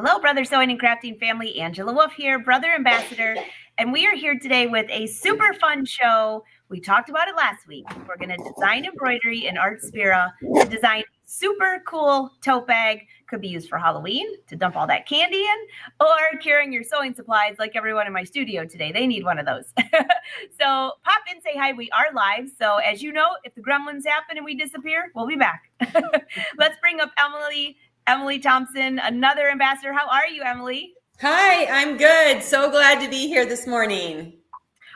Hello, Brother Sewing and Crafting family. Angela Wolf here, Brother Ambassador, and we are here today with a super fun show. We talked about it last week. We're going to design embroidery in Artspira to design super cool tote bag. Could be used for Halloween to dump all that candy in, or carrying your sewing supplies like everyone in my studio today. They need one of those. So pop in, say hi. We are live. So as you know, if the gremlins happen and we disappear, we'll be back. Let's bring up Emily Thompson, another ambassador. How are you, Emily? Hi, I'm good. So glad to be here this morning.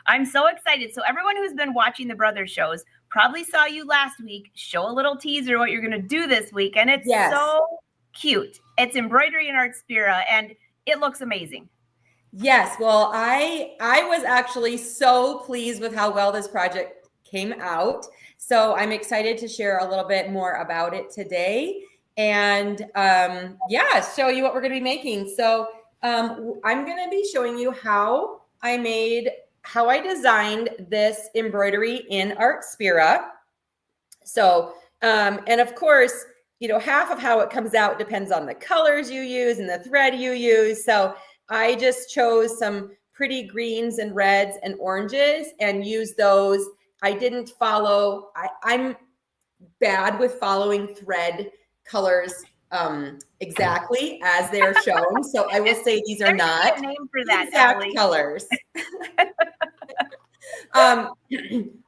I'm so excited. So everyone who's been watching the Brothers shows probably saw you last week show a little teaser what you're going to do this week. And it's so cute. It's embroidery in Artspira, and it looks amazing. Yes. Well, I was actually so pleased with how well this project came out. So I'm excited to share a little bit more about it today. And show you what we're going to be making. So I'm going to be showing you how I designed this embroidery in Artspira. So, and of course, you know, half of how it comes out depends on the colors you use and the thread you use. So I just chose some pretty greens and reds and oranges and used those. I didn't follow, I'm bad with following thread colors exactly as they're shown. So I will say these are not a name for that, exact Emily. colors.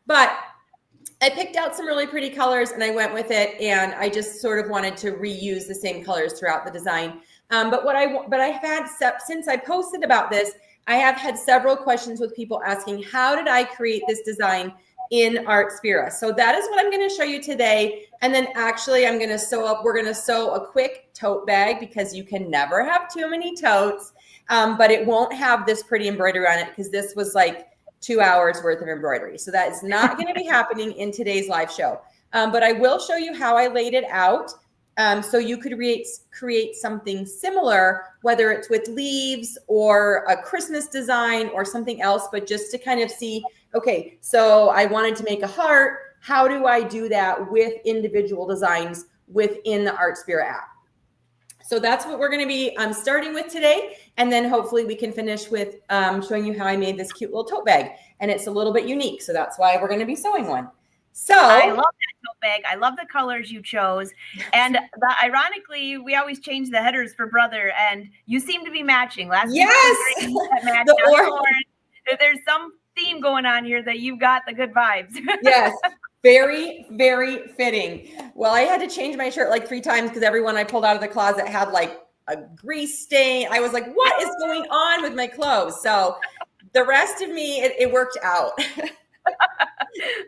But I picked out some really pretty colors and I went with it, and I just sort of wanted to reuse the same colors throughout the design. But I've had, since I posted about this, I have had several questions with people asking, how did I create this design in Artspira? So that is what I'm going to show you today. And then actually we're going to sew a quick tote bag because you can never have too many totes. But it won't have this pretty embroidery on it because this was like 2 hours worth of embroidery. So that is not going to be happening in today's live show. But I will show you how I laid it out. So you could create something similar, whether it's with leaves or a Christmas design or something else, but just to kind of see, okay, so I wanted to make a heart. How do I do that with individual designs within the Artspira app? So that's what we're going to be starting with today. And then hopefully we can finish with showing you how I made this cute little tote bag. And it's a little bit unique. So that's why we're going to be sewing one. So I love that tote bag. I love the colors you chose. And ironically, we always change the headers for Brother, and you seem to be matching. Last week matched There's some theme going on here that you've got the good vibes. Yes. Very, very fitting. Well, I had to change my shirt like 3 times because everyone I pulled out of the closet had like a grease stain. I was like, what is going on with my clothes? So the rest of me, it worked out.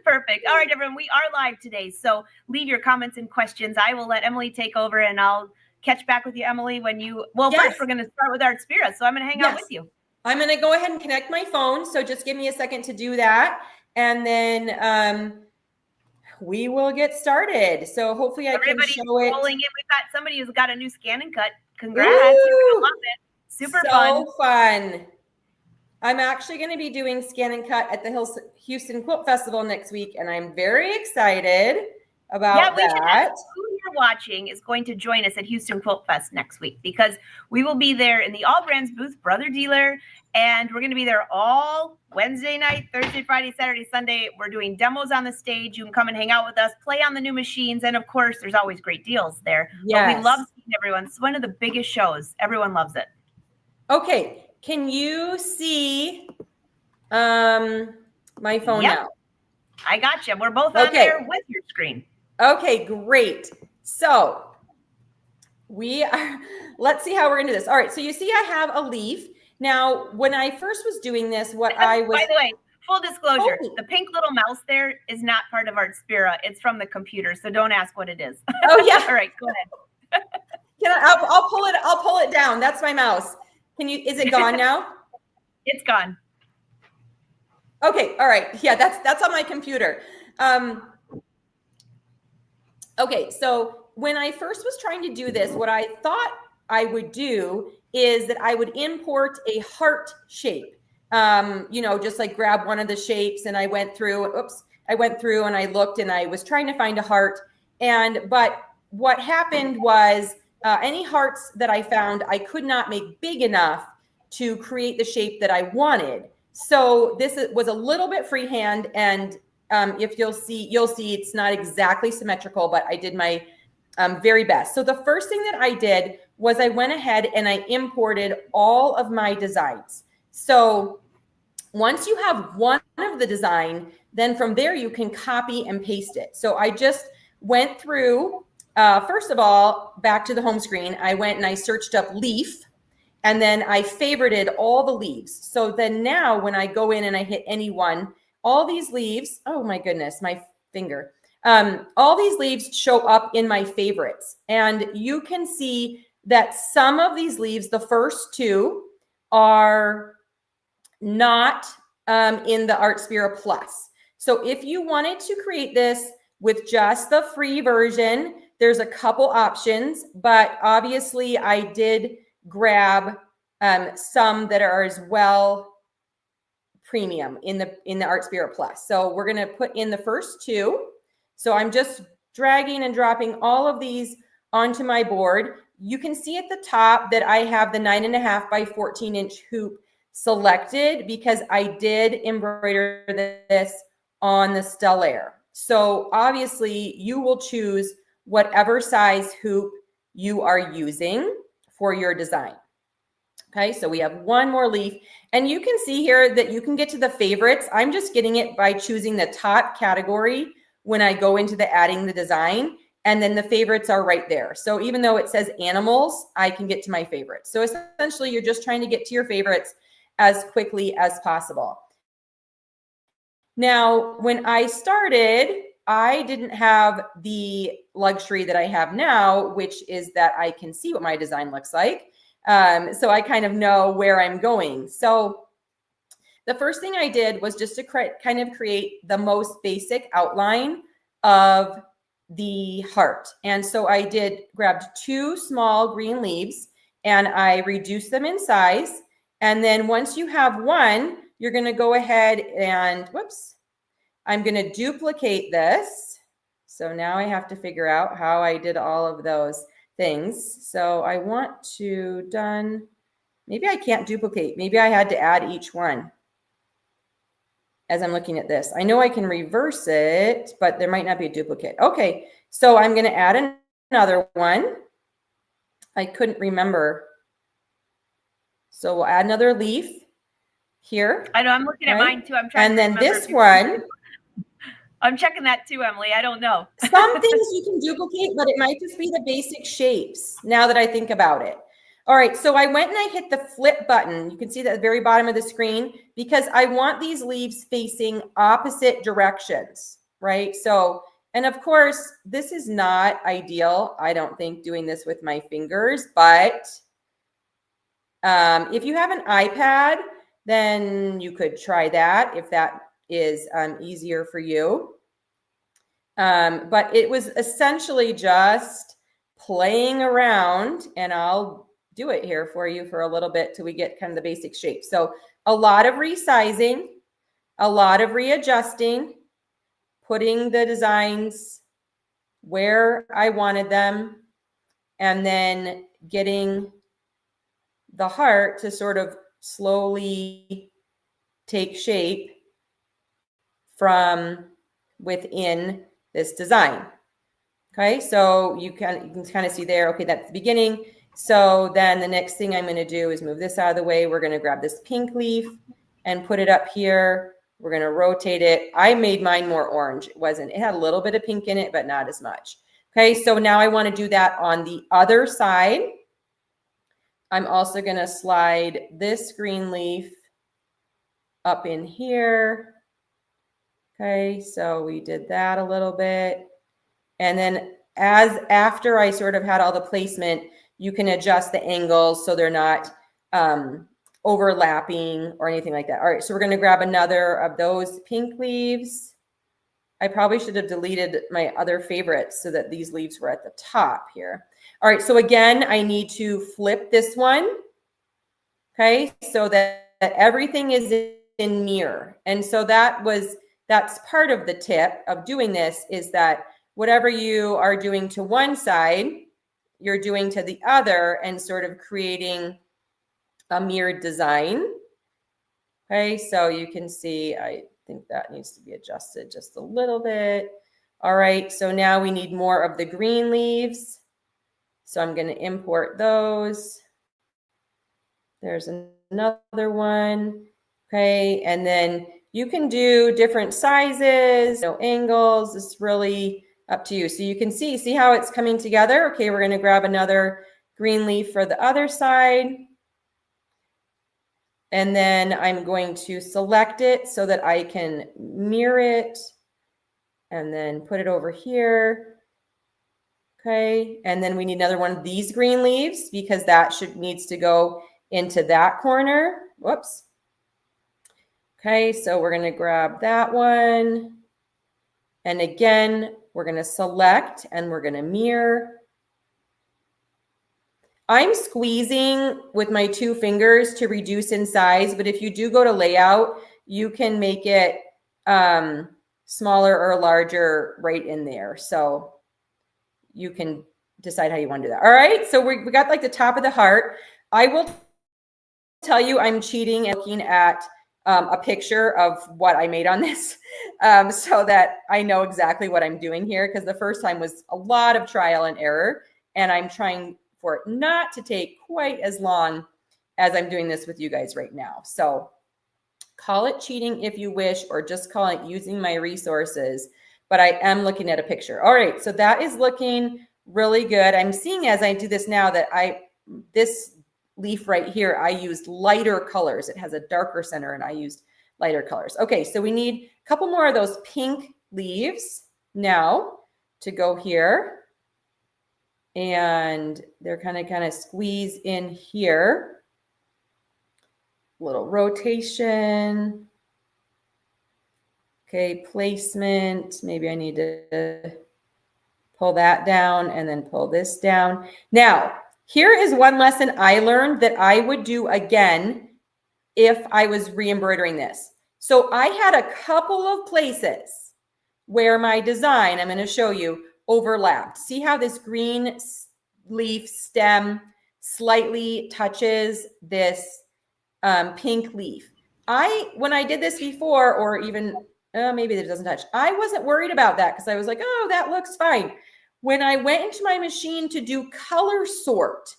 Perfect. All right, everyone, we are live today. So leave your comments and questions. I will let Emily take over, and I'll catch back with you, Emily, when you, first we're going to start with Artspira. So I'm going to hang out with you. I'm going to go ahead and connect my phone. So just give me a second to do that. And then we will get started. So hopefully I can show it. Rolling in. We've got somebody who's got a new scan and cut. Congrats. You're gonna love it. Super fun. I'm actually going to be doing scan and cut at the Houston Quilt Festival next week, and I'm very excited about that. Who you're watching is going to join us at Houston Quilt Fest next week, because we will be there in the All Brands booth, Brother Dealer, and we're going to be there all Wednesday night, Thursday, Friday, Saturday, Sunday. We're doing demos on the stage. You can come and hang out with us, play on the new machines, and of course, there's always great deals there. Yes. But we love seeing everyone. It's one of the biggest shows. Everyone loves it. Okay. Can you see my phone now? I got you. We're both on there with your screen. Okay, great. So let's see how we're going to do this. All right. So you see I have a leaf. Now, when I first was doing this, by the way, full disclosure, the pink little mouse there is not part of Artspira. It's from the computer. So don't ask what it is. Oh, yeah. All right, go ahead. I'll pull it down. That's my mouse. Is it gone now? It's gone. Okay. All right. Yeah, that's on my computer. Okay. So when I first was trying to do this, what I thought I would do is that I would import a heart shape. Just like grab one of the shapes, and I went through and I looked and I was trying to find a heart. But what happened was any hearts that I found, I could not make big enough to create the shape that I wanted. So this was a little bit freehand, and if you'll see it's not exactly symmetrical, but I did my very best. So the first thing that I did was I went ahead and I imported all of my designs. So once you have one of the design, then from there you can copy and paste it. So I just went through, first of all, back to the home screen, I went and I searched up leaf, and then I favorited all the leaves. So then now when I go in and I hit any one, all these leaves, oh my goodness, my finger. All these leaves show up in my favorites. And you can see that some of these leaves, the first two, are not in the Artspira Plus. So if you wanted to create this with just the free version, there's a couple options, but obviously I did grab some that are as well premium in the Artspira Plus. So we're going to put in the first two. So I'm just dragging and dropping all of these onto my board. You can see at the top that I have the 9.5 by 14 inch hoop selected because I did embroider this on the Stellaire. So obviously you will choose whatever size hoop you are using for your design. Okay, so we have one more leaf, and you can see here that you can get to the favorites. I'm just getting it by choosing the top category when I go into the adding the design, and then the favorites are right there. So even though it says animals, I can get to my favorites. So essentially you're just trying to get to your favorites as quickly as possible. Now, when I started, I didn't have the luxury that I have now, which is that I can see what my design looks like. So I kind of know where I'm going. So the first thing I did was just to kind of create the most basic outline of the heart. And so I grabbed 2 small green leaves and I reduced them in size. And then once you have one, you're going to go ahead and, I'm going to duplicate this. So now I have to figure out how I did all of those things. So I want to maybe I can't duplicate. Maybe I had to add each one as I'm looking at this. I know I can reverse it, but there might not be a duplicate. Okay, so I'm going to add another one. I couldn't remember. So we'll add another leaf here. I know, I'm looking at mine too. I'm trying and then this one. I'm checking that too, Emily. I don't know. Some things you can duplicate, but it might just be the basic shapes now that I think about it. All right, so I went and I hit the flip button. You can see that at the very bottom of the screen because I want these leaves facing opposite directions, right? So, and of course, this is not ideal, I don't think, doing this with my fingers, but if you have an iPad, then you could try that if that is easier for you. But it was essentially just playing around, and I'll do it here for you for a little bit till we get kind of the basic shape. So a lot of resizing, a lot of readjusting, putting the designs where I wanted them, and then getting the heart to sort of slowly take shape from within this design. Okay, so you can kind of see there, okay, that's the beginning. So then the next thing I'm going to do is move this out of the way. We're going to grab this pink leaf and put it up here. We're going to rotate it. I made mine more orange. It had a little bit of pink in it, but not as much. Okay, so now I want to do that on the other side. I'm also going to slide this green leaf up in here. Okay, so we did that a little bit. And then after I sort of had all the placement, you can adjust the angles so they're not overlapping or anything like that. All right, so we're going to grab another of those pink leaves. I probably should have deleted my other favorites so that these leaves were at the top here. All right, so again, I need to flip this one, okay, so that everything is in mirror. And so that's part of the tip of doing this, is that whatever you are doing to one side, you're doing to the other and sort of creating a mirrored design. Okay, so you can see, I think that needs to be adjusted just a little bit. All right, so now we need more of the green leaves. So I'm going to import those. There's another one. Okay, and then you can do different sizes, no angles. It's really up to you. So you can see how it's coming together. Okay, we're going to grab another green leaf for the other side. And then I'm going to select it so that I can mirror it and then put it over here. Okay, and then we need another one of these green leaves because that needs to go into that corner. Whoops. Okay, so we're going to grab that one. And again, we're going to select and we're going to mirror. I'm squeezing with my 2 fingers to reduce in size, but if you do go to layout, you can make it smaller or larger right in there. So you can decide how you want to do that. All right, so we got like the top of the heart. I will tell you I'm cheating and looking at a picture of what I made on this so that I know exactly what I'm doing here, because the first time was a lot of trial and error, and I'm trying for it not to take quite as long as I'm doing this with you guys right now. So call it cheating if you wish, or just call it using my resources, but I am looking at a picture. All right, so that is looking really good. I'm seeing as I do this now that this leaf right here, I used lighter colors. It has a darker center and I used lighter colors. Okay, so we need a couple more of those pink leaves now to go here. And they're kind of squeeze in here. Little rotation. Okay, placement. Maybe I need to pull that down and then pull this down. Now, here is one lesson I learned that I would do again if I was re-embroidering this. So I had a couple of places where my design, I'm going to show you, overlapped. See how this green leaf stem slightly touches this pink leaf. When I did this before, or even maybe it doesn't touch, I wasn't worried about that because I was like, oh, that looks fine. When I went into my machine to do color sort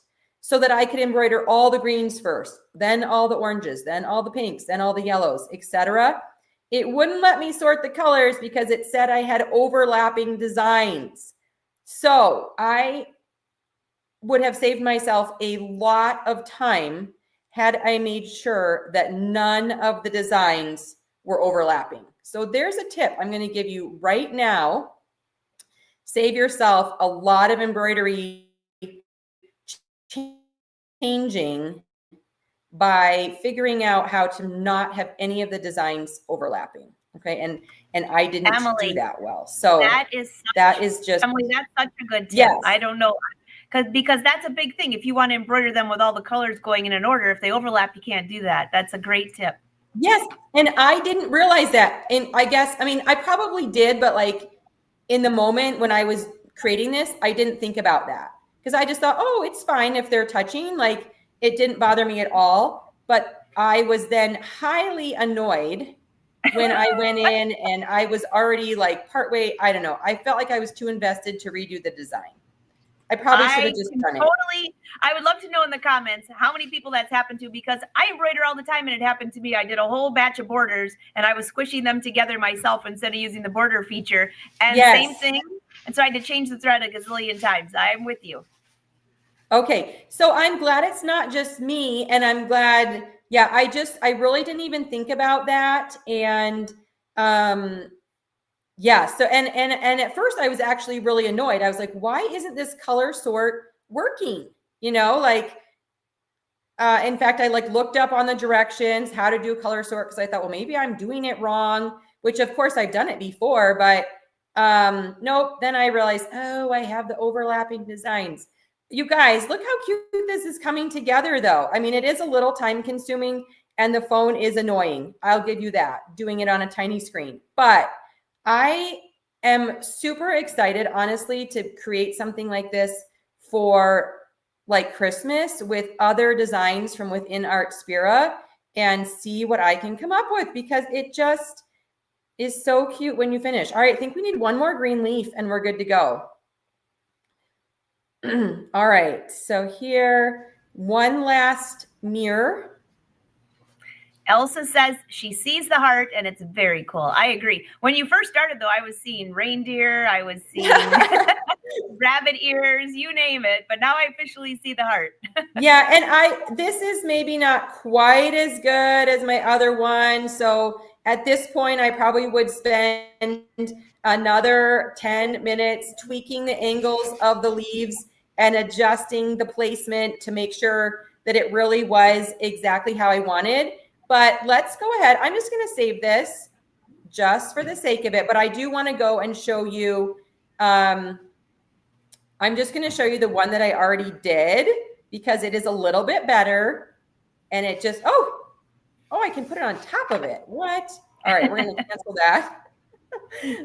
so that I could embroider all the greens first, then all the oranges, then all the pinks, then all the yellows, etc., it wouldn't let me sort the colors because it said I had overlapping designs. So I would have saved myself a lot of time had I made sure that none of the designs were overlapping. So there's a tip I'm going to give you right now. Save yourself a lot of embroidery changing by figuring out how to not have any of the designs overlapping. Okay, and I didn't do that well. So that is just Emily, that's such a good tip. Yes. I don't know, because that's a big thing. If you want to embroider them with all the colors going in an order, if they overlap, you can't do that. That's a great tip. Yes, and I didn't realize that. And I guess, I mean, I probably did, but like in the moment when I was creating this, I didn't think about that because I just thought, oh, it's fine if they're touching. Like it didn't bother me at all. But I was then highly annoyed when I went in and I was already like partway, I don't know. I felt like I was too invested to redo the design. I probably should have just done it. Totally. I would love to know in the comments how many people that's happened to, because I embroider all the time and it happened to me. I did a whole batch of borders and I was squishing them together myself instead of using the border feature. And Same thing. And so I had to change the thread a gazillion times. I'm with you. Okay. So I'm glad it's not just me. And I'm glad, yeah, I really didn't even think about that. And yeah. So, and at first I was actually really annoyed. I was like, why isn't this color sort working? You know, like, in fact, I like looked up on the directions, how to do color sort. Cause I thought, well, maybe I'm doing it wrong, which of course I've done it before, but, nope. Then I realized, oh, I have the overlapping designs. You guys, look how cute this is coming together though. I mean, it is a little time consuming and the phone is annoying. I'll give you that, doing it on a tiny screen, but I am super excited, honestly, to create something like this for like Christmas with other designs from within Artspira and see what I can come up with, because it just is so cute when you finish. All right, I think we need one more green leaf and we're good to go. All right, so here, one last mirror. Elsa says she sees the heart and it's very cool. I agree. When you first started, though, I was seeing reindeer, I was seeing rabbit ears, you name it. But now I officially see the heart. Yeah, and this is maybe not quite as good as my other one. So at this point, I probably would spend another 10 minutes tweaking the angles of the leaves and adjusting the placement to make sure that it really was exactly how I wanted. But let's go ahead. I'm just going to save this just for the sake of it. But I do want to go and show you. I'm just going to show you the one that I already did, because it is a little bit better. And it just, oh, I can put it on top of it. What? All right, we're going to cancel that.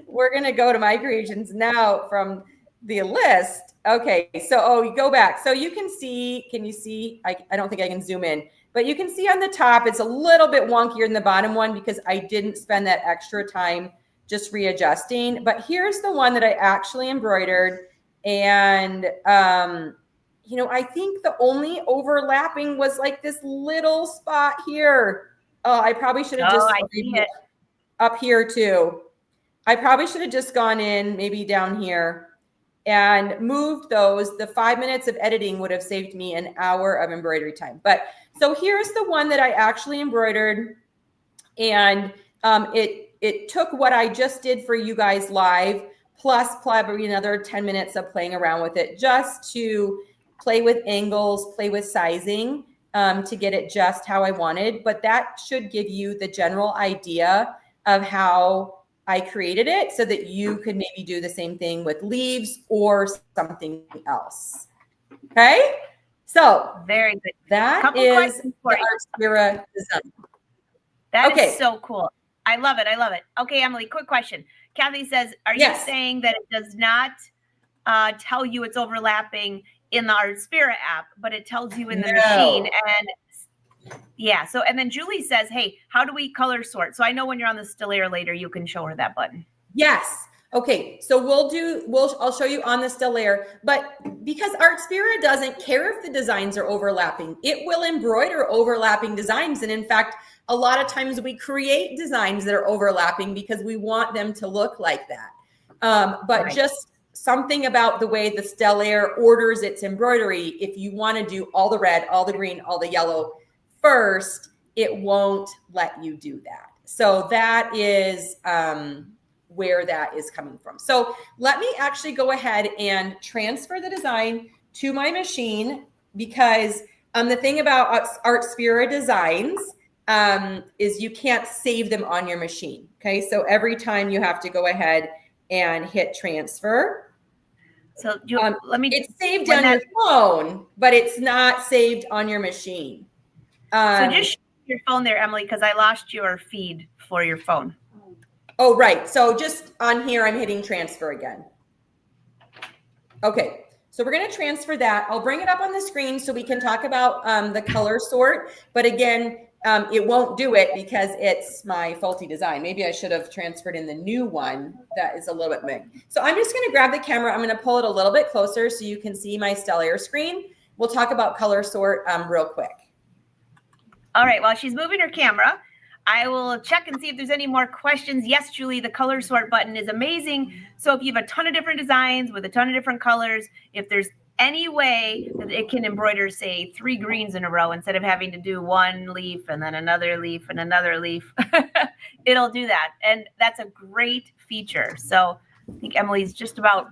We're going to go to my creations now from the list. Okay, so, you go back. So you can see, can you see? I don't think I can zoom in. But you can see on the top, it's a little bit wonkier than the bottom one because I didn't spend that extra time just readjusting. But here's the one that I actually embroidered. And, I think the only overlapping was like this little spot here. Oh, I probably should have just up here too. I probably should have just gone in maybe down here and moved those. The 5 minutes of editing would have saved me an hour of embroidery time. But so here's the one that I actually embroidered, and it took what I just did for you guys live, plus probably another 10 minutes of playing around with it, just to play with angles, play with sizing, to get it just how I wanted. But that should give you the general idea of how I created it, so that you could maybe do the same thing with leaves or something else. Okay. So very good. That is the Artspira design. That is so cool. I love it. I love it. Okay, Emily, quick question. Kathy says, are you saying that it does not tell you it's overlapping in the Artspira app, but it tells you in the machine? And yeah, so, and then Julie says, hey, how do we color sort? So I know when you're on the still layer later, you can show her that button. Yes. Okay, so I'll show you on the still layer, but because Artspira doesn't care if the designs are overlapping, it will embroider overlapping designs. And in fact, a lot of times we create designs that are overlapping because we want them to look like that. But just something about the way the still layer orders its embroidery, if you want to do all the red, all the green, all the yellow first, it won't let you do that. So that is where that is coming from. So let me actually go ahead and transfer the design to my machine, because the thing about Artspira designs is you can't save them on your machine. Okay, so every time you have to go ahead and hit transfer. So it's saved on your phone, but it's not saved on your machine. So just show your phone there, Emily, because I lost your feed for your phone. Oh, right. So just on here, I'm hitting transfer again. Okay. So we're going to transfer that. I'll bring it up on the screen so we can talk about the color sort. But again, it won't do it because it's my faulty design. Maybe I should have transferred in the new one that is a little bit big. So I'm just going to grab the camera. I'm going to pull it a little bit closer so you can see my still layer screen. We'll talk about color sort real quick. All right. While she's moving her camera, I will check and see if there's any more questions. Yes, Julie, the color sort button is amazing. So if you have a ton of different designs with a ton of different colors, if there's any way that it can embroider, say, 3 greens in a row instead of having to do one leaf and then another leaf and another leaf, it'll do that. And that's a great feature. So I think Emily's just about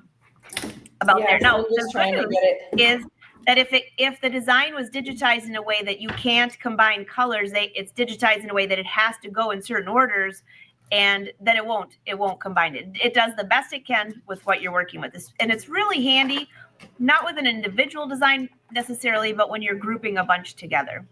there. Now, the good news is that if the design was digitized in a way that you can't combine colors, it's digitized in a way that it has to go in certain orders, and then it won't combine it. It does the best it can with what you're working with. And it's really handy, not with an individual design necessarily, but when you're grouping a bunch together.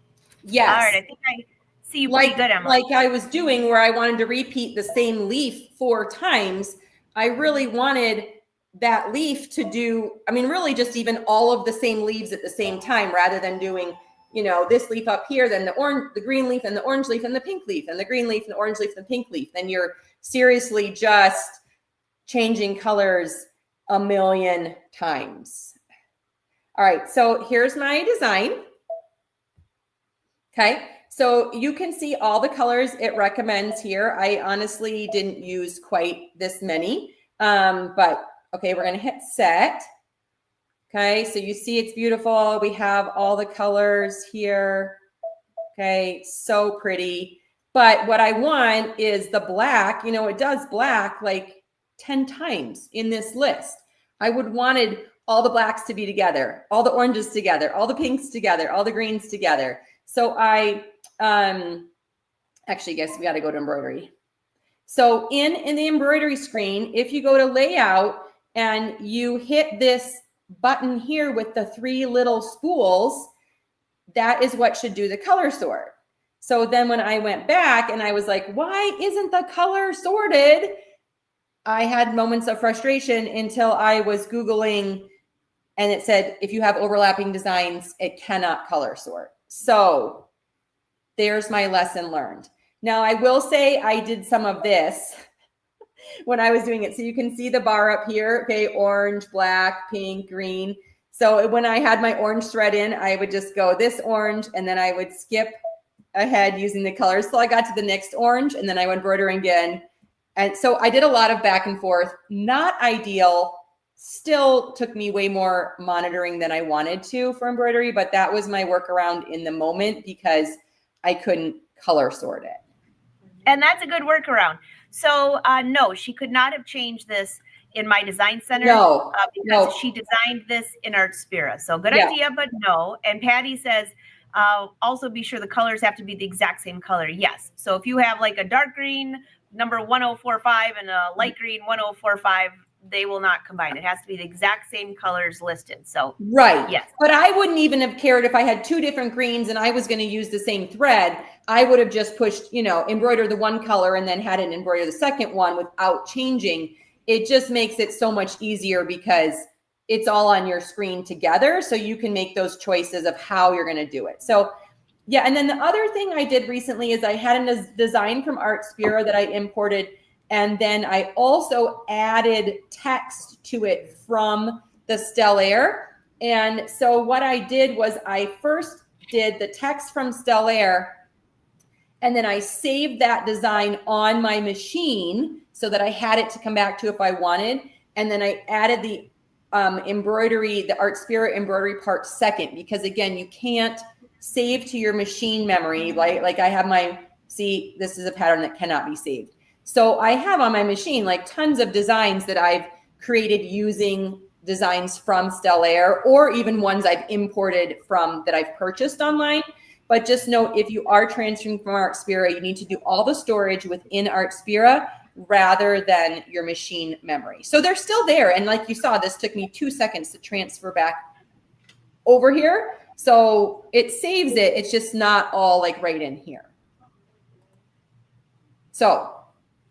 Yes. All right, I think I see you pretty good, Emily. Like I was doing where I wanted to repeat the same leaf 4 times. I really wanted that leaf to do, I mean, really just even all of the same leaves at the same time, rather than doing, you know, this leaf up here, then the green leaf and the orange leaf and the pink leaf and the green leaf and the orange leaf and the pink leaf. Then you're seriously just changing colors a million times. All right, so here's my design. Okay, so you can see all the colors it recommends here. I honestly didn't use quite this many, but okay, we're gonna hit set. Okay, so you see it's beautiful. We have all the colors here. Okay, so pretty. But what I want is the black, you know, it does black like 10 times in this list. I would wanted all the blacks to be together, all the oranges together, all the pinks together, all the greens together. So I actually guess we got to go to embroidery. So in the embroidery screen, if you go to layout and you hit this button here with the 3 little spools, that is what should do the color sort. So then when I went back and I was like, why isn't the color sorted? I had moments of frustration until I was Googling and it said, if you have overlapping designs, it cannot color sort. So there's my lesson learned. Now I will say I did some of this when I was doing it. So you can see the bar up here, okay, orange, black, pink, green. So when I had my orange thread in, I would just go this orange and then I would skip ahead using the colors. So I got to the next orange and then I would embroider again. And so I did a lot of back and forth, not ideal, still took me way more monitoring than I wanted to for embroidery, but that was my workaround in the moment because I couldn't color sort it. And that's a good workaround. So no, she could not have changed this in my design center because she designed this in Artspira. So good idea, but no. And Patty says, also be sure the colors have to be the exact same color. Yes. So if you have like a dark green number 1045 and a light green 1045, they will not combine. It has to be the exact same colors listed. So right. Yes. But I wouldn't even have cared if I had 2 different greens and I was going to use the same thread. I would have just pushed, you know, embroider the one color and then had it embroider the second one without changing. It just makes it so much easier because it's all on your screen together. So you can make those choices of how you're going to do it. So yeah. And then the other thing I did recently is I had a design from Artspira that I imported. And then I also added text to it from the Stellaire. And so what I did was I first did the text from Stellaire, and then I saved that design on my machine so that I had it to come back to if I wanted. And then I added the embroidery, the Artspira embroidery part second, because again, you can't save to your machine memory. Like I have my, see, this is a pattern that cannot be saved. So I have on my machine like tons of designs that I've created using designs from Stellaire, or even ones I've imported from that I've purchased online. But just note, if you are transferring from Artspira, you need to do all the storage within Artspira rather than your machine memory. So they're still there. And like you saw, this took me 2 seconds to transfer back over here. So it saves it. It's just not all like right in here. So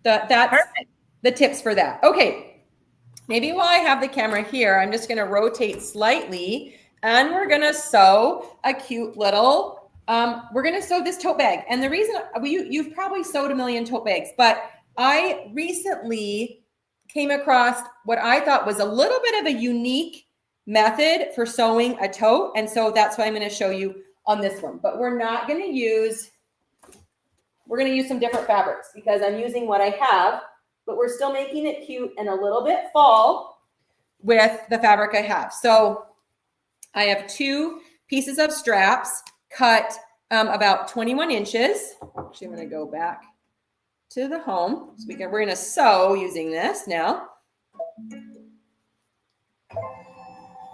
that's perfect. The tips for that. Okay. Maybe while I have the camera here, I'm just going to rotate slightly and we're going to sew a cute little, we're going to sew this tote bag. And the reason you've probably sewed a million tote bags, but I recently came across what I thought was a little bit of a unique method for sewing a tote. And so that's why I'm going to show you on this one, but we're not going to use, we're going to use some different fabrics because I'm using what I have, but we're still making it cute and a little bit fall with the fabric I have. So I have 2 pieces of straps cut about 21 inches. Actually, I'm going to go back to the home. So we're going to sew using this now.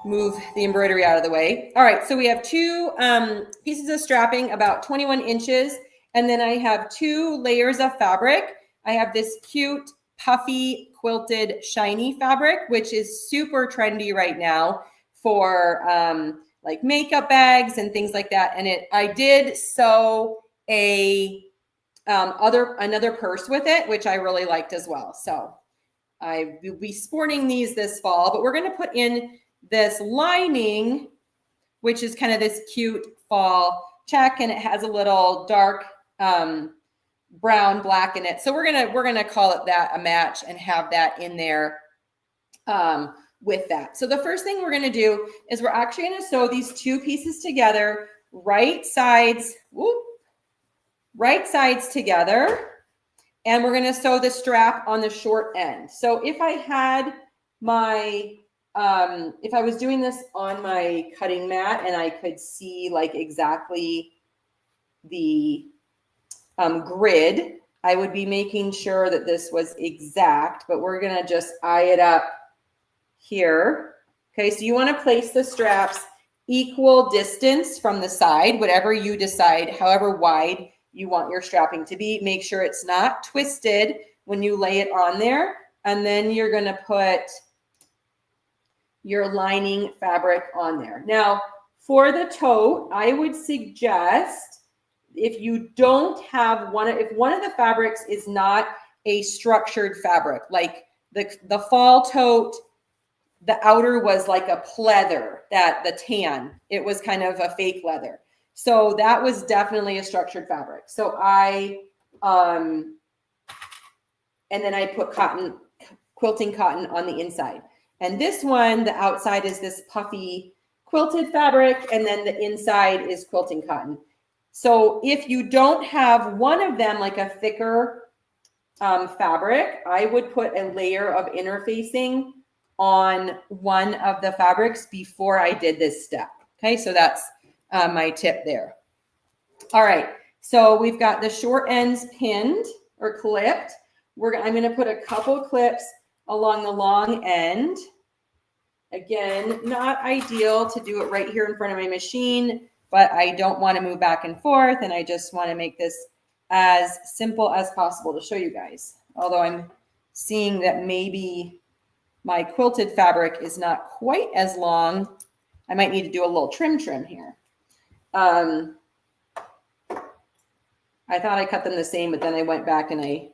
Move the embroidery out of the way. All right, so we have 2 pieces of strapping about 21 inches. And then I have 2 layers of fabric. I have this cute, puffy, quilted, shiny fabric, which is super trendy right now for like makeup bags and things like that. And I did sew another purse with it, which I really liked as well. So I will be sporting these this fall, but we're going to put in this lining, which is kind of this cute fall check, and it has a little dark brown black in it. So we're gonna call it that, a match, and have that in there with that. So the first thing we're gonna do is we're actually gonna sew these two pieces together, right sides together, and we're gonna sew the strap on the short end. So if I had my if I was doing this on my cutting mat and I could see like exactly the grid, I would be making sure that this was exact, but we're going to just eye it up here. Okay, so you want to place the straps equal distance from the side, whatever you decide, however wide you want your strapping to be. Make sure it's not twisted when you lay it on there. And then you're going to put your lining fabric on there. Now, for the tote, I would suggest, if you don't have if one of the fabrics is not a structured fabric, like the fall tote, the outer was like a pleather, the tan, it was kind of a fake leather. So that was definitely a structured fabric. So and then I put quilting cotton on the inside. And this one, the outside is this puffy quilted fabric, and then the inside is quilting cotton. So if you don't have one of them, like a thicker fabric, I would put a layer of interfacing on one of the fabrics before I did this step. Okay, so that's my tip there. All right, so we've got the short ends pinned or clipped. I'm going to put a couple clips along the long end. Again, not ideal to do it right here in front of my machine, but I don't want to move back and forth, and I just want to make this as simple as possible to show you guys. Although I'm seeing that maybe my quilted fabric is not quite as long, I might need to do a little trim here. I thought I cut them the same, but then I went back and I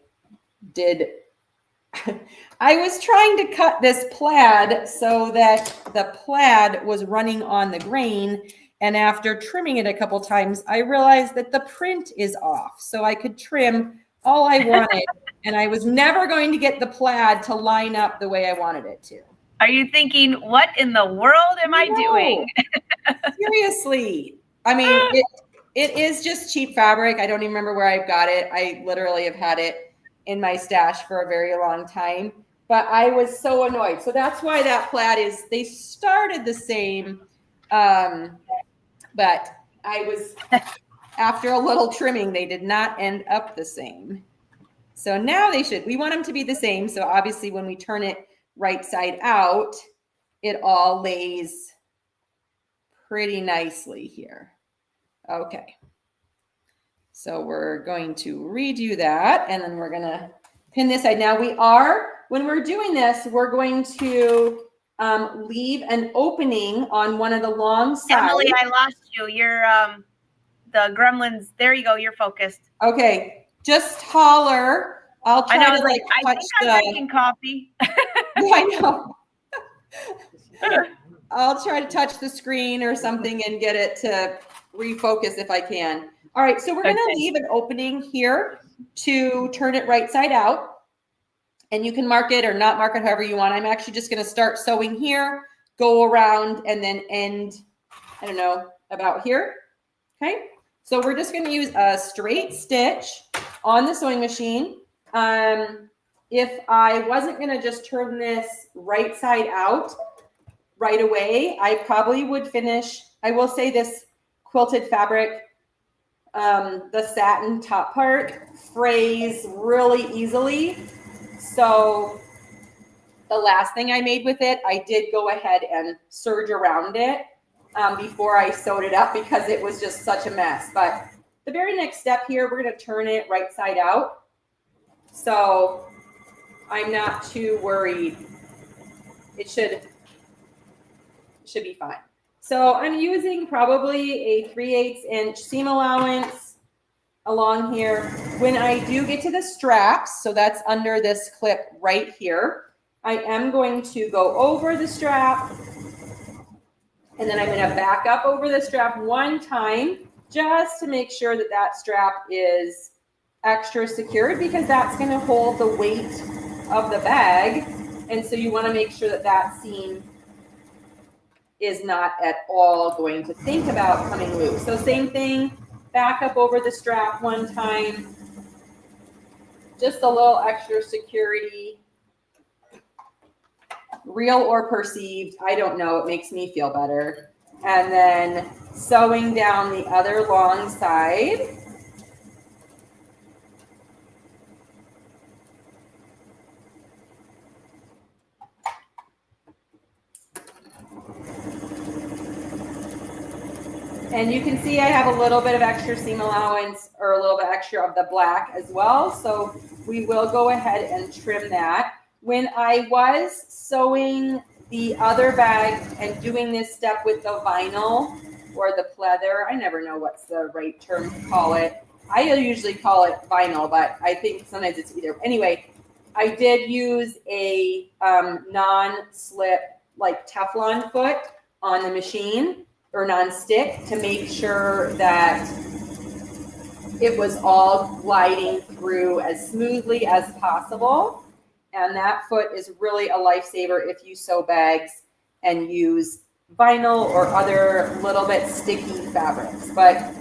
did. I was trying to cut this plaid so that the plaid was running on the grain. And after trimming it a couple times, I realized that the print is off. So I could trim all I wanted. And I was never going to get the plaid to line up the way I wanted it to. Are you thinking, what in the world am I doing? Seriously. I mean, it is just cheap fabric. I don't even remember where I've got it. I literally have had it in my stash for a very long time, but I was so annoyed. So that's why that plaid they started the same, but I was, after a little trimming, they did not end up the same. So now we want them to be the same. So obviously when we turn it right side out, it all lays pretty nicely here. Okay. So we're going to redo that, and then we're going to pin this side. Now when we're doing this, we're going to leave an opening on one of the long sides. Emily, I lost you. You're the gremlins. There you go. You're focused. Okay. Just holler. I'll try to like I think I'm drinking coffee. Yeah, I know. I'll try to touch the screen or something and get it to refocus if I can. All right, so we're going to leave an opening here to turn it right side out. And you can mark it or not mark it however you want. I'm actually just going to start sewing here, go around, and then end, I don't know, about here. Okay, so we're just going to use a straight stitch on the sewing machine. If I wasn't going to just turn this right side out right away, I probably would finish, I will say this quilted fabric, the satin top part frays really easily. So the last thing I made with it, I did go ahead and serge around it before I sewed it up because it was just such a mess. But the very next step here, we're going to turn it right side out. So I'm not too worried. It should be fine. So I'm using probably a 3/8 inch seam allowance along here. When I do get to the straps, so that's under this clip right here, I am going to go over the strap, and then I'm going to back up over the strap one time just to make sure that that strap is extra secured, because that's going to hold the weight of the bag. And so you want to make sure that that seam is not at all going to think about coming loose. So same thing, back up over the strap one time, just a little extra security. Real or perceived, I don't know, it makes me feel better. And then sewing down the other long side. And you can see I have a little bit of extra seam allowance, or a little bit extra of the black as well. So we will go ahead and trim that. When I was sewing the other bag and doing this step with the vinyl or the pleather, I never know what's the right term to call it. I usually call it vinyl, but I think sometimes it's either. Anyway, I did use a non-slip, like Teflon foot on the machine, or non-stick, to make sure that it was all gliding through as smoothly as possible. And that foot is really a lifesaver if you sew bags and use vinyl or other little bit sticky fabrics. But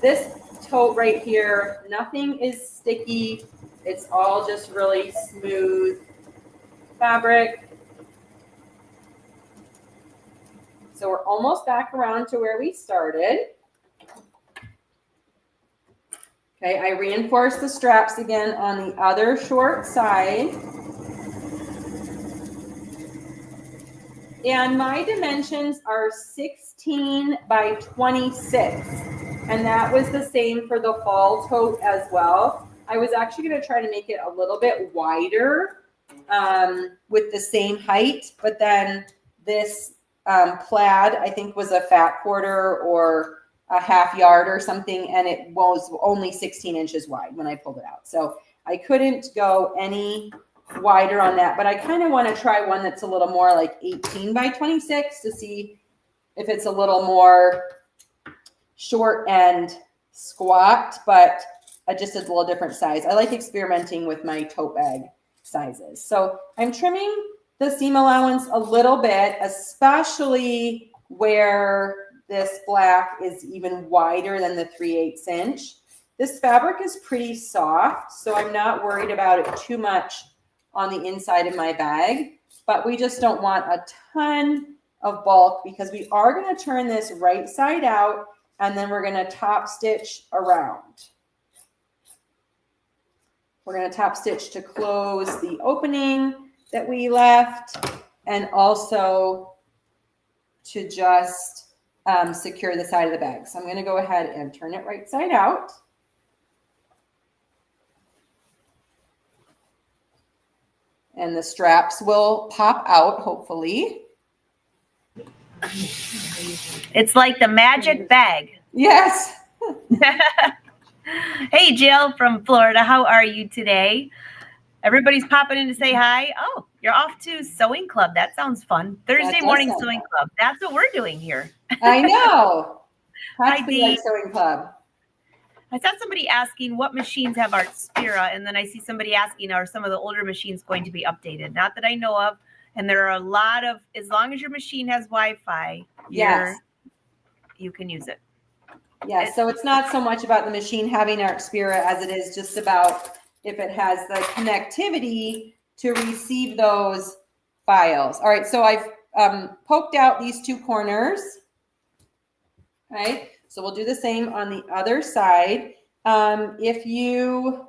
this tote right here, nothing is sticky. It's all just really smooth fabric. So we're almost back around to where we started. Okay, I reinforced the straps again on the other short side. And my dimensions are 16 by 26. And that was the same for the fall tote as well. I was actually going to try to make it a little bit wider with the same height, but then this plaid, I think, was a fat quarter or a half yard or something, and it was only 16 inches wide when I pulled it out. So I couldn't go any wider on that, but I kind of want to try one that's a little more like 18 by 26 to see if it's a little more short and squat, but just a little different size. I like experimenting with my tote bag sizes. So I'm trimming the seam allowance a little bit, especially where this black is even wider than the 3/8 inch. This fabric is pretty soft, so I'm not worried about it too much on the inside of my bag, but we just don't want a ton of bulk because we are going to turn this right side out, and then we're going to top stitch around. We're going to top stitch to close the opening that we left, and also to just secure the side of the bag. So I'm going to go ahead and turn it right side out. And the straps will pop out, hopefully. It's like the magic bag. Yes. Hey, Jill from Florida. How are you today? Everybody's popping in to say hi. Oh, you're off to sewing club. That sounds fun. Thursday morning sewing club. That's what we're doing here. I know. Hi, Dee. Sewing club. I saw somebody asking what machines have Artspira, and then I see somebody asking, are some of the older machines going to be updated? Not that I know of. And there are a lot of, as long as your machine has Wi-Fi, yes, you can use it. Yeah, so it's not so much about the machine having Artspira as it is just about if it has the connectivity to receive those files. All right, so I've poked out these two corners. Right, so we'll do the same on the other side. If you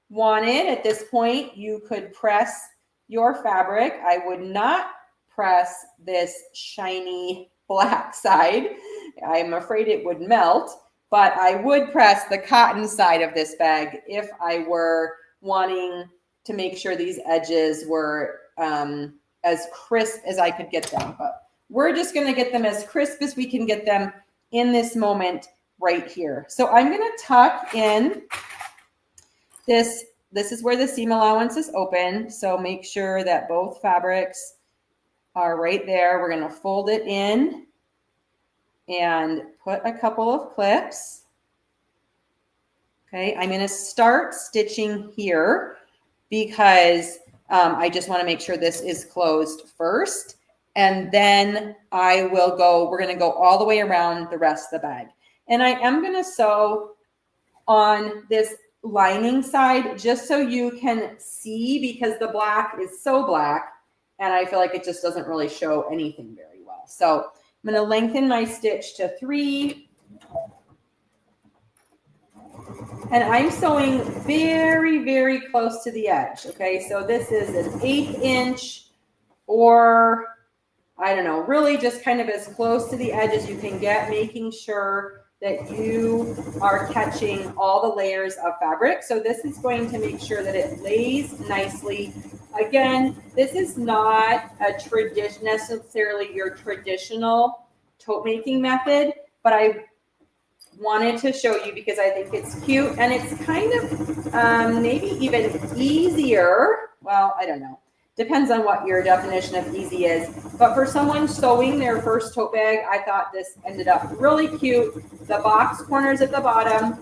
wanted, at this point, you could press your fabric. I would not press this shiny black side. I'm afraid it would melt, but I would press the cotton side of this bag if I were wanting to make sure these edges were as crisp as I could get them. But we're just going to get them as crisp as we can get them in this moment right here. So I'm going to tuck in this this is where the seam allowance is open. So make sure that both fabrics are right there. We're going to fold it in and put a couple of clips. Okay, I'm going to start stitching here because I just want to make sure this is closed first. And then we're going to go all the way around the rest of the bag. And I am going to sew on this lining side just so you can see, because the black is so black and I feel like it just doesn't really show anything very well. So I'm going to lengthen my stitch to 3. And I'm sewing very, very close to the edge. Okay, so this is an 1/8 inch, or I don't know, really just kind of as close to the edge as you can get, making sure that you are catching all the layers of fabric. So this is going to make sure that it lays nicely. Again, this is not necessarily your traditional tote making method, but I wanted to show you because I think it's cute, and it's kind of maybe even easier. Well, I don't know. Depends on what your definition of easy is. But for someone sewing their first tote bag, I thought this ended up really cute. The box corners at the bottom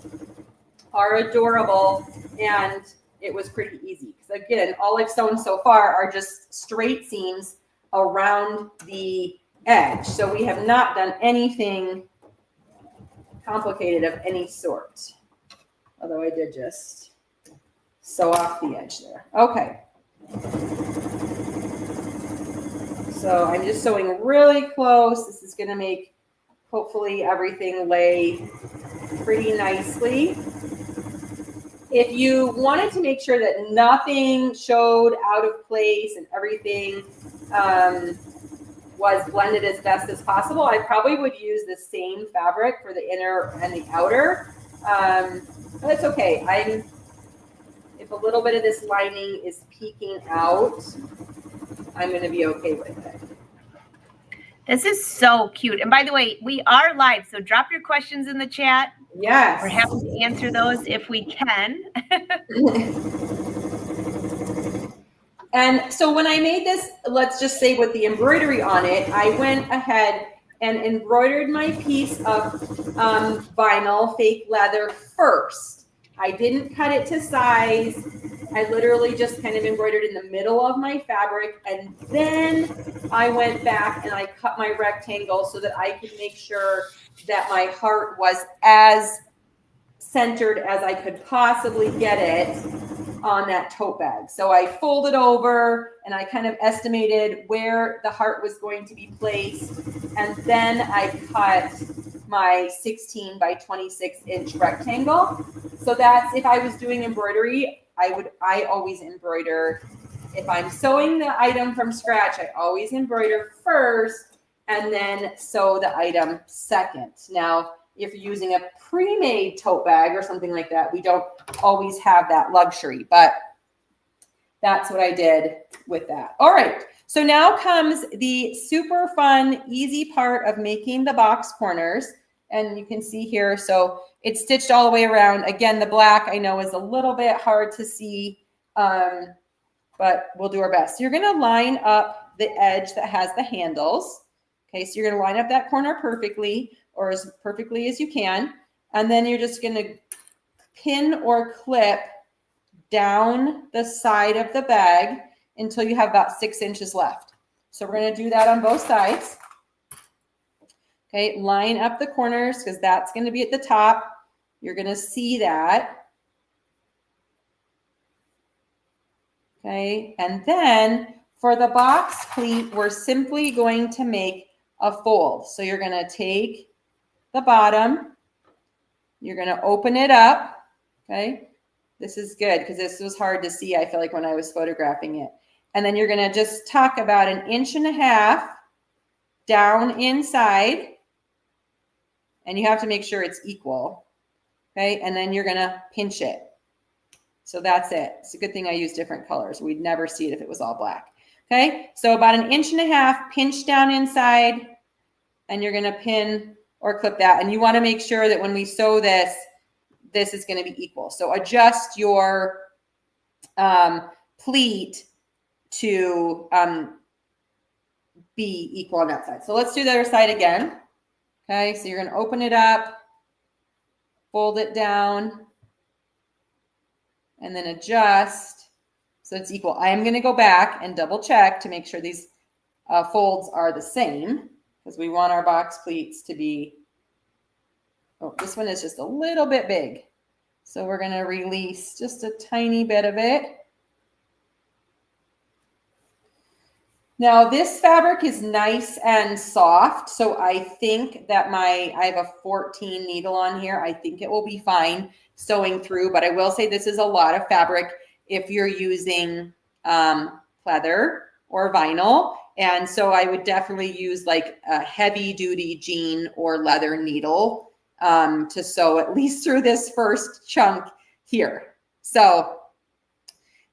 are adorable, and it was pretty easy. Because again, all I've sewn so far are just straight seams around the edge. So we have not done anything complicated of any sort. Although I did just sew off the edge there. Okay. So I'm just sewing really close. This is going to make hopefully everything lay pretty nicely. If you wanted to make sure that nothing showed out of place and everything was blended as best as possible, I probably would use the same fabric for the inner and the outer. But it's okay. If a little bit of this lining is peeking out, I'm going to be okay with it. This is so cute. And by the way, we are live, so drop your questions in the chat. Yes. We're happy to answer those if we can. And so when I made this, let's just say with the embroidery on it, I went ahead and embroidered my piece of vinyl fake leather first. I didn't cut it to size. I literally just kind of embroidered in the middle of my fabric, and then I went back and I cut my rectangle so that I could make sure that my heart was as centered as I could possibly get it on that tote bag. So I folded over and I kind of estimated where the heart was going to be placed, and then I cut my 16 by 26 inch rectangle. So that's, if I was doing embroidery, I always embroider. If I'm sewing the item from scratch, I always embroider first and then sew the item second. Now, if you're using a pre-made tote bag or something like that, we don't always have that luxury, but that's what I did with that. All right, so now comes the super fun, easy part of making the box corners. And you can see here, so it's stitched all the way around. Again, the black I know is a little bit hard to see, but we'll do our best. So you're gonna line up the edge that has the handles. Okay, so you're gonna line up that corner perfectly, or as perfectly as you can. And then you're just gonna pin or clip down the side of the bag until you have about 6 inches left. So we're gonna do that on both sides. Okay, line up the corners because that's going to be at the top. You're going to see that. Okay, and then for the box pleat, we're simply going to make a fold. So you're going to take the bottom, you're going to open it up. Okay, this is good because this was hard to see, I feel like, when I was photographing it. And then you're going to just tuck about 1.5 inches down inside. And you have to make sure it's equal, okay? And then you're gonna pinch it. So that's it. It's a good thing I use different colors. We'd never see it if it was all black, okay? So about 1.5 inches, pinch down inside, and you're gonna pin or clip that. And you wanna make sure that when we sew this, this is gonna be equal. So adjust your pleat to be equal on that side. So let's do the other side again. Okay, so you're going to open it up, fold it down, and then adjust so it's equal. I am going to go back and double check to make sure these folds are the same, because we want our box pleats to be, oh, this one is just a little bit big. So we're going to release just a tiny bit of it. Now this fabric is nice and soft, so I think that I have a 14 needle on here. I think it will be fine sewing through, but I will say this is a lot of fabric if you're using pleather or vinyl. And so I would definitely use like a heavy duty jean or leather needle to sew at least through this first chunk here. So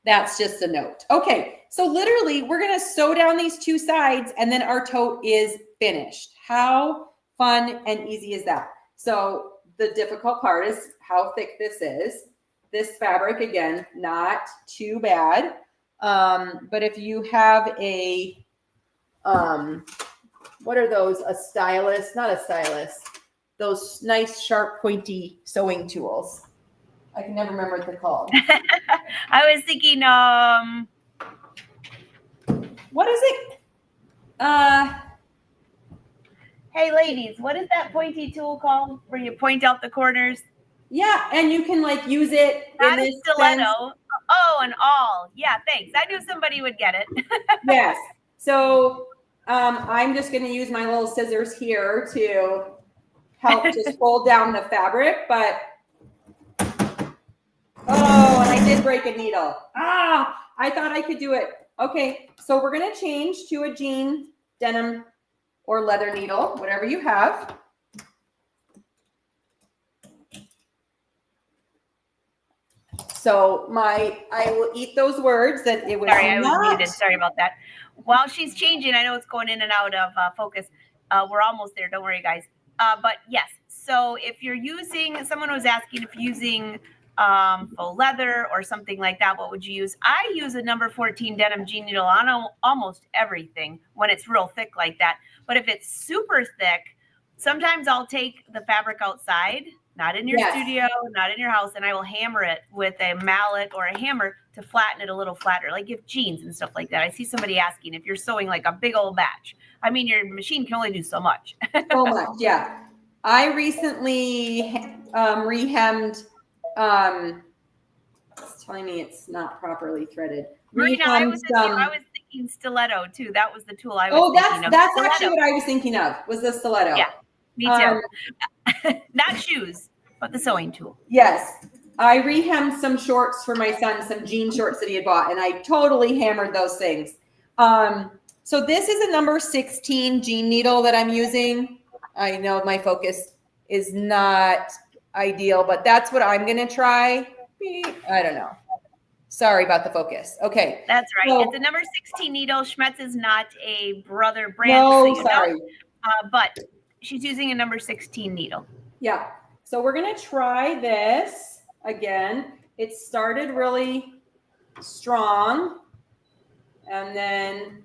that's just a note. Okay, so literally we're gonna sew down these two sides and then our tote is finished. How fun and easy is that? So the difficult part is how thick this is. This fabric, again, not too bad. But if you have a, what are those? A stylus, not a stylus. Those nice, sharp, pointy sewing tools. I can never remember what they're called. I was thinking, what is it? hey ladies, what is that pointy tool called where you point out the corners? Yeah, and you can like use it Not in a this stiletto. sense. Oh, an awl. Yeah, thanks. I knew somebody would get it. Yes. So I'm just going to use my little scissors here to help just fold down the fabric, but oh, and I did break a needle. Ah, I thought I could do it. Okay, so we're going to change to a jean, denim, or leather needle, whatever you have. So I will eat those words that it was Sorry, I was not. muted. Sorry about that. While she's changing, I know it's going in and out of focus. We're almost there. Don't worry, guys. But yes, so if you're using, someone was asking if using faux leather or something like that, what would you use? I use a number 14 denim jean needle on almost everything when it's real thick like that. But if it's super thick, sometimes I'll take the fabric outside, not in your studio, not in your house, and I will hammer it with a mallet or a hammer to flatten it a little flatter, like if jeans and stuff like that. I see somebody asking if you're sewing like a big old batch. I mean, your machine can only do so much. So much, yeah. I recently rehemmed. It's telling me it's not properly threaded. Marina, I was thinking stiletto too. That was the tool I was thinking of. That's stiletto. actually what I was thinking of, was the stiletto. Yeah, me too. Not shoes, but the sewing tool. Yes. I rehemmed some shorts for my son, some jean shorts that he had bought, and I totally hammered those things. So this is a number 16 jean needle that I'm using. I know my focus is not ideal, but that's what I'm going to try. I don't know. Sorry about the focus. Okay. That's right. So, it's a number 16 needle. Schmetz is not a brother brand. No, sorry. But she's using a number 16 needle. Yeah. So we're going to try this again. It started really strong and then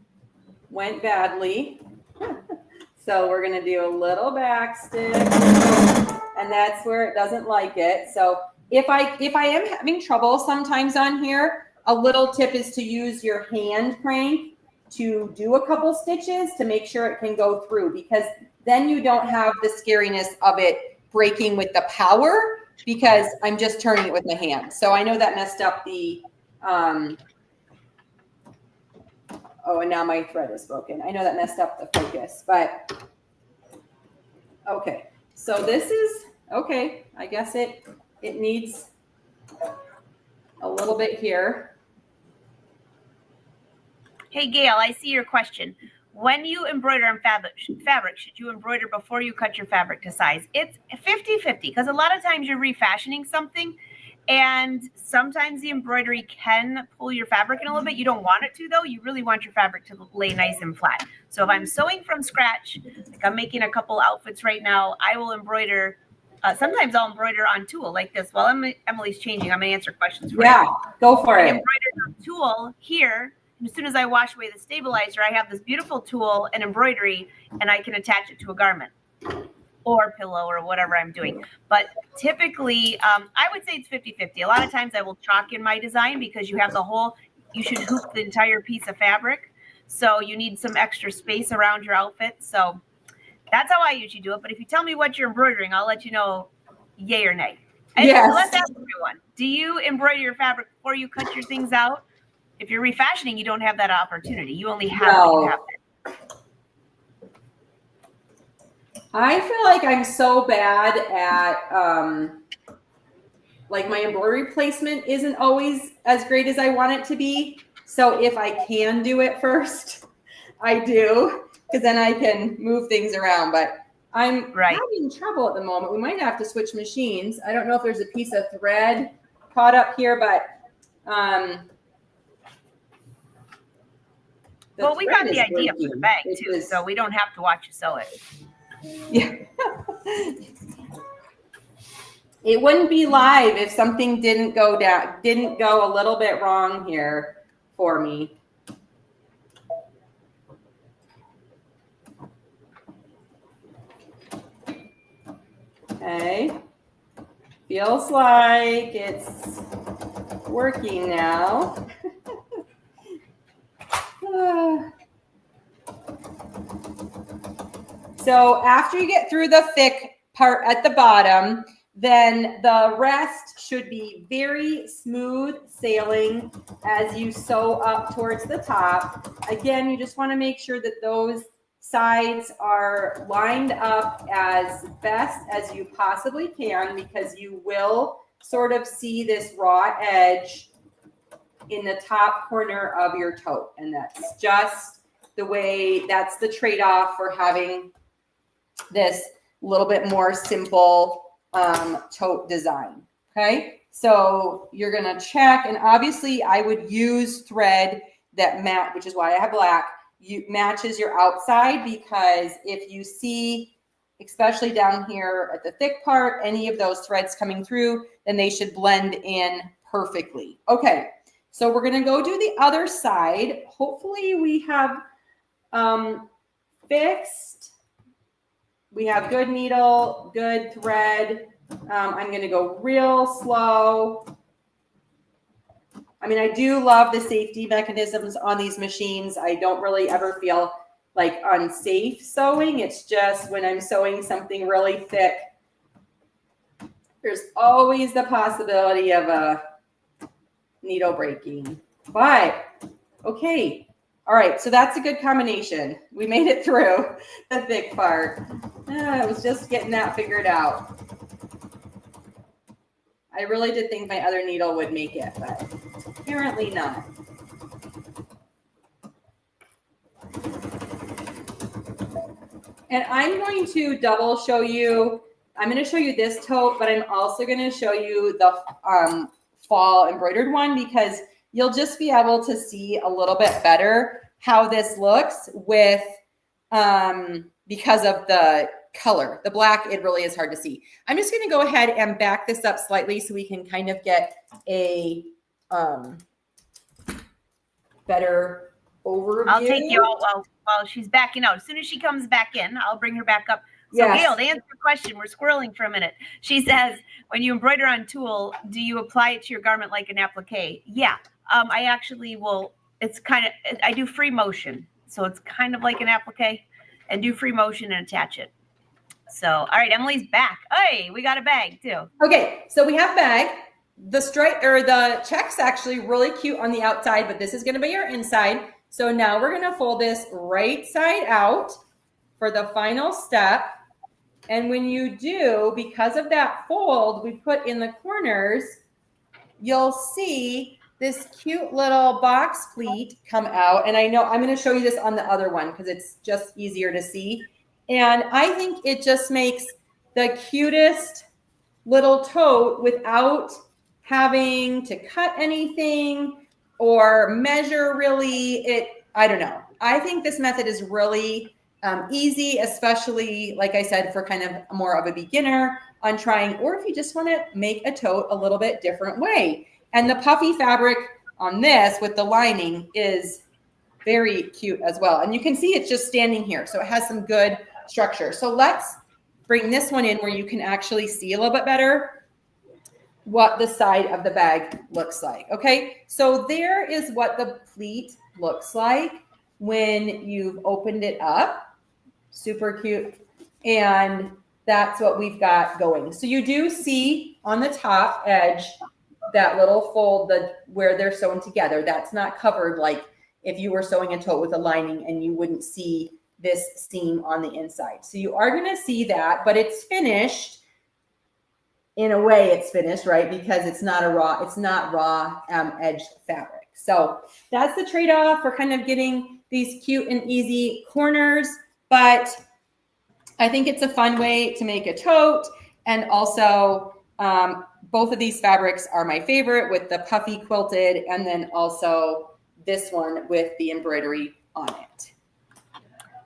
went badly. So we're going to do a little back stick, and that's where it doesn't like it. So if I am having trouble sometimes on here, a little tip is to use your hand crank to do a couple stitches to make sure it can go through, because then you don't have the scariness of it breaking with the power, because I'm just turning it with my hand. So I know that messed up the, oh, and now my thread is broken. I know that messed up the focus, but okay. So this is, okay, I guess it needs a little bit here. Hey, Gail, I see your question. When you embroider on fabric, should you embroider before you cut your fabric to size? It's 50-50, because a lot of times you're refashioning something, and sometimes the embroidery can pull your fabric in a little bit. You don't want it to, though. You really want your fabric to lay nice and flat. So if I'm sewing from scratch, like I'm making a couple outfits right now, I will embroider Sometimes I'll embroider on tulle like this. While Emily's changing, I'm gonna answer questions for Yeah, you. go for I it. embroidered on tulle here. And as soon as I wash away the stabilizer, I have this beautiful tulle and embroidery, and I can attach it to a garment or pillow or whatever I'm doing. But typically, I would say it's 50-50. A lot of times I will chalk in my design because you have you should hoop the entire piece of fabric. So you need some extra space around your outfit. So that's how I usually do it. But if you tell me what you're embroidering, I'll let you know yay or nay. And Yes. let's ask everyone, do you embroider your fabric before you cut your things out? If you're refashioning, you don't have that opportunity. You only have what you have there. I feel like I'm so bad at like my embroidery placement isn't always as great as I want it to be. So if I can do it first, I do, because then I can move things around. But I'm having trouble at the moment. We might have to switch machines. I don't know if there's a piece of thread caught up here, but well, we got the idea for the bag too, so we don't have to watch you sew it. Yeah. It wouldn't be live if something didn't go a little bit wrong here for me. Okay. Feels like it's working now. So after you get through the thick part at the bottom, then the rest should be very smooth sailing as you sew up towards the top. Again, you just want to make sure that those sides are lined up as best as you possibly can, because you will sort of see this raw edge in the top corner of your tote. And that's just the way, that's the trade-off for having this little bit more simple tote design. Okay, so you're gonna check, and obviously I would use thread that which is why I have black, matches your outside, because if you see, especially down here at the thick part, any of those threads coming through, then they should blend in perfectly. Okay, so we're gonna go do the other side. Hopefully we have fixed. We have good needle, good thread. I'm going to go real slow. I mean, I do love the safety mechanisms on these machines. I don't really ever feel like unsafe sewing. It's just when I'm sewing something really thick, there's always the possibility of a needle breaking. But, okay. All right, so that's a good combination. We made it through the thick part. I was just getting that figured out. I really did think my other needle would make it, but apparently not. And I'm going to double show you. I'm going to show you this tote, but I'm also going to show you the fall embroidered one, because you'll just be able to see a little bit better how this looks with, because of the color. The black, it really is hard to see. I'm just going to go ahead and back this up slightly so we can kind of get a better overview. I'll take you out while she's backing out. As soon as she comes back in, I'll bring her back up. So yes. Gail, to answer your question, we're squirreling for a minute. She says, when you embroider on tulle, do you apply it to your garment like an applique? Yeah, I actually will. It's kind of, I do free motion. So it's kind of like an applique, and do free motion and attach it. So, all right, Emily's back. Hey, we got a bag too. Okay, so we have bag. The stripe or the check's actually really cute on the outside, but this is going to be our inside. So now we're going to fold this right side out for the final step. And when you do, because of that fold we put in the corners, you'll see this cute little box pleat come out. And I know I'm going to show you this on the other one because it's just easier to see. And I think it just makes the cutest little tote without having to cut anything or measure really. I don't know. I think this method is really Easy, especially, like I said, for kind of more of a beginner on trying, or if you just want to make a tote a little bit different way. And the puffy fabric on this with the lining is very cute as well. And you can see it's just standing here. So it has some good structure. So let's bring this one in where you can actually see a little bit better what the side of the bag looks like. Okay, so there is what the pleat looks like when you've opened it up. Super cute. And that's what we've got going. So you do see on the top edge that little fold where they're sewn together. That's not covered like if you were sewing a tote with a lining and you wouldn't see this seam on the inside. So you are going to see that, but it's finished. In a way it's finished, right? Because it's not raw edged fabric. So that's the trade-off for kind of getting these cute and easy corners. But I think it's a fun way to make a tote. And also both of these fabrics are my favorite, with the puffy quilted and then also this one with the embroidery on it.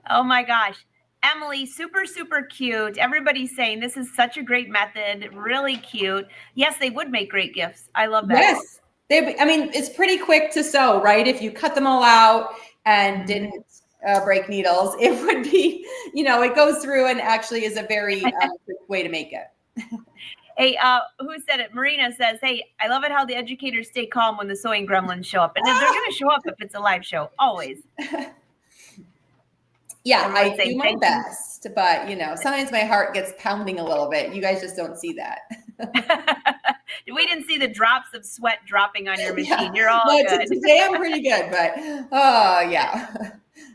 Oh my gosh. Emily, super, super cute. Everybody's saying this is such a great method. Really cute. Yes, they would make great gifts. I love that. Yes. I mean, it's pretty quick to sew, right? If you cut them all out and didn't break needles, it would be, it goes through and actually is a very quick way to make it. Hey, who said it? Marina says, hey, I love it how the educators stay calm when the sewing gremlins show up. And they're going to show up if it's a live show, always. Yeah, I do my best, but sometimes my heart gets pounding a little bit. You guys just don't see that. We didn't see the drops of sweat dropping on your machine. Yeah. You're all good. Today I'm pretty good, but yeah.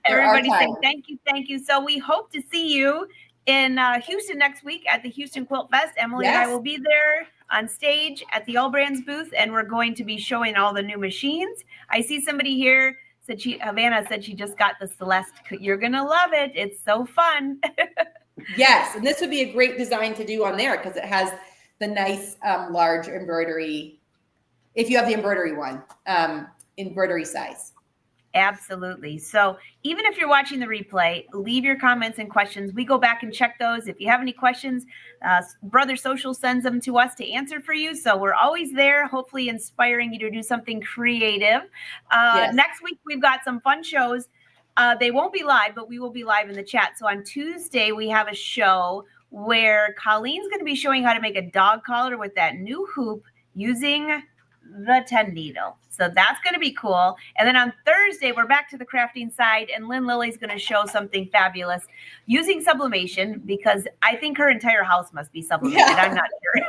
Everybody's saying thank you. So we hope to see you in Houston next week at the Houston Quilt Fest. Emily and I will be there on stage at the All Brands booth, and we're going to be showing all the new machines. I see somebody here. Havana said she just got the Celeste. You're going to love it. It's so fun. Yes. And this would be a great design to do on there because it has the nice large embroidery. If you have the embroidery one, embroidery size. Absolutely. So even if you're watching the replay, leave your comments and questions. We go back and check those. If you have any questions, Brother Social sends them to us to answer for you. So we're always there, hopefully inspiring you to do something creative. Yes. Next week, we've got some fun shows. They won't be live, but we will be live in the chat. So on Tuesday, we have a show where Colleen's going to be showing how to make a dog collar with that new hoop using the 10 needle. So that's going to be cool. And then on Thursday, we're back to the crafting side, and Lynn Lily's going to show something fabulous using sublimation, because I think her entire house must be sublimated. Yeah. I'm not sure.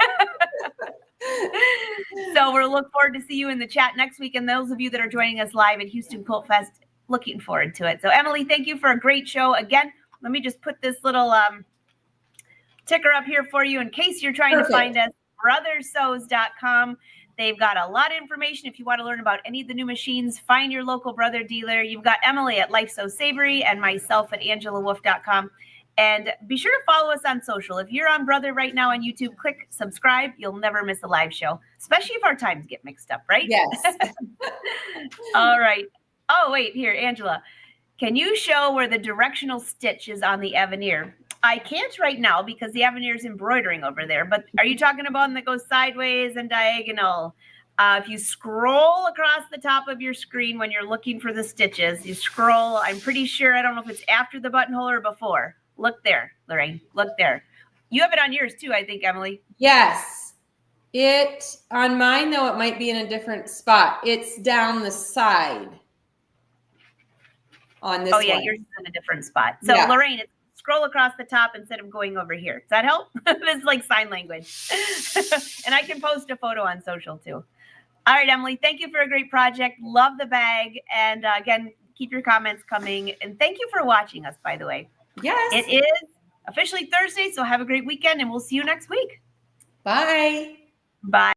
So we'll look forward to see you in the chat next week. And those of you that are joining us live at Houston Quilt Fest, looking forward to it. So Emily, thank you for a great show. Again, let me just put this little ticker up here for you in case you're trying to find us, brothersews.com. They've got a lot of information. If you want to learn about any of the new machines, find your local brother dealer. You've got Emily at Life So Savory and myself at angelawolf.com. And be sure to follow us on social. If you're on Brother right now on YouTube, click subscribe. You'll never miss a live show, especially if our times get mixed up, right? Yes. All right. Oh, wait, here, Angela. Can you show where the directional stitch is on the Avenir? I can't right now because the Avenir is embroidering over there, but are you talking about one that goes sideways and diagonal? If you scroll across the top of your screen when you're looking for the stitches, you scroll, I'm pretty sure, I don't know if it's after the buttonhole or before. Look there, Lorraine, look there. You have it on yours too, I think, Emily. Yes. On mine, though, it might be in a different spot. It's down the side on this one. Oh, yeah, yours is in a different spot. So, yeah. Lorraine, it's scroll across the top instead of going over here. Does that help? This is like sign language. And I can post a photo on social too. All right, Emily, thank you for a great project. Love the bag. And again, keep your comments coming. And thank you for watching us, by the way. Yes. It is officially Thursday, so have a great weekend and we'll see you next week. Bye. Bye.